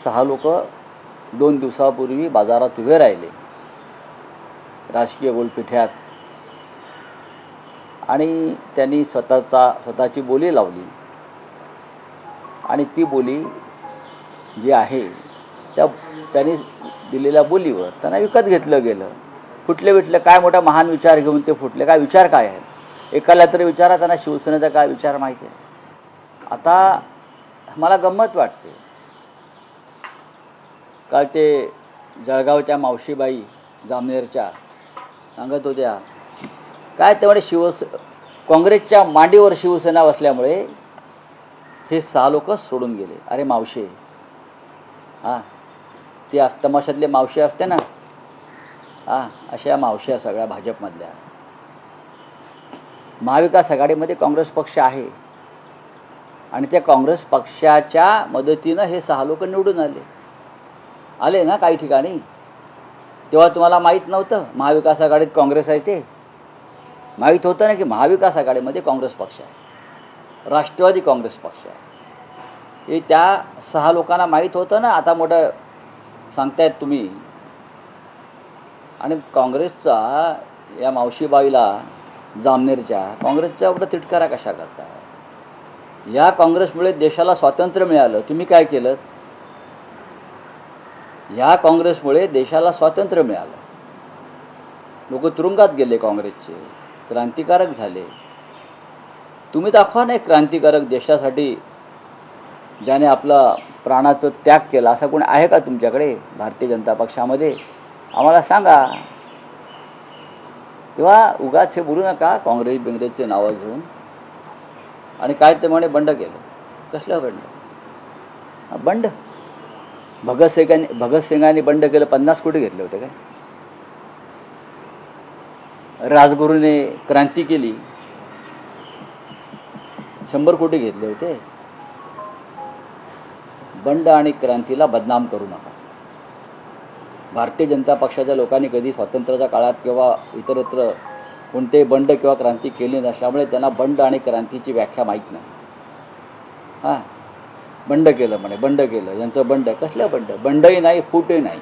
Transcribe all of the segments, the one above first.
6 लोक 2 दिवसापूर्वी बाजारात उभे राहिले राजकीय गोलपिठ्यात आणि त्यांनी स्वतःची बोली लावली आणि ती बोली जी आहे त्यांनी दिलेल्या बोलीवर त्यांना विकत घेतलं गेलं. फुटले काय मोठा महान विचार घेऊन ते फुटले. काय विचार काय आहे? एकाला तरी विचारा त्यांना शिवसेनेचा काय विचार माहिती आहे. आता मला गंमत वाटते. काल ते जळगावच्या मावशीबाई जामनेरच्या सांगत होत्या काय ते म्हणे काँग्रेसच्या मांडीवर शिवसेना बसल्यामुळे हे 6 लोक सोडून गेले. अरे मावशे, ती तमाशातले मावशी असते ना, अशा मावश्या सगळ्या भाजपमधल्या. महाविकास आघाडीमध्ये काँग्रेस पक्ष आहे आणि त्या काँग्रेस पक्षाच्या मदतीनं हे 6 लोक निवडून आले ना काही ठिकाणी. तेव्हा तुम्हाला माहीत नव्हतं महाविकास आघाडीत काँग्रेस आहे ते? माहीत होतं ना की महाविकास आघाडीमध्ये काँग्रेस पक्ष आहे, राष्ट्रवादी काँग्रेस पक्ष आहे. हे त्या 6 लोकांना माहीत होतं ना. आता मोठं सांगतायत तुम्ही. आणि काँग्रेसचा या मावशीबाईला जामनेरच्या काँग्रेसचा एवढा तिटकारा कशा करता? या काँग्रेसमुळे देशाला स्वातंत्र्य मिळालं. तुम्ही काय केलं? या काँग्रेसमुळे देशाला स्वातंत्र्य मिळालं. लोक तुरुंगात गेले काँग्रेसचे, क्रांतिकारक झाले. तुम्ही दाखवा ना एक क्रांतिकारक देशासाठी ज्याने आपला प्राणाचा त्याग केला. असं कोणी आहे का तुमच्याकडे भारतीय जनता पक्षामध्ये? आम्हाला सांगा. तेव्हा उगाच हे बोलू नका काँग्रेसचे नावं घेऊन. आणि काय ते म्हणे बंड केलं. कसलं बंड? बंड भगतसिंगांनी बंड केलं. 50 कोटी घेतले होते काय? राजगुरूने क्रांती केली, 100 कोटी घेतले होते. बंड आणि क्रांतीला बदनाम करू नका. भारतीय जनता पक्षाच्या लोकांनी कधी स्वातंत्र्याच्या काळात किंवा इतरत्र कोणतेही बंड किंवा क्रांती केली नसल्यामुळे त्यांना बंड आणि क्रांतीची व्याख्या माहीत नाही. बंड केलं म्हणे, बंड केलं. यांचं बंड. कसलं बंड? बंडही नाही, फूटही नाही.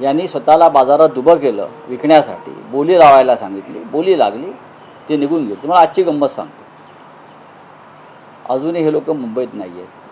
यांनी स्वतःला बाजारात उभं केलं विकण्यासाठी. बोली लावायला सांगितली, बोली लागली, ते निघून गेले. तुम्हाला आजची गंमत सांगतो. अजूनही हे लोक मुंबईत नाही आहेत.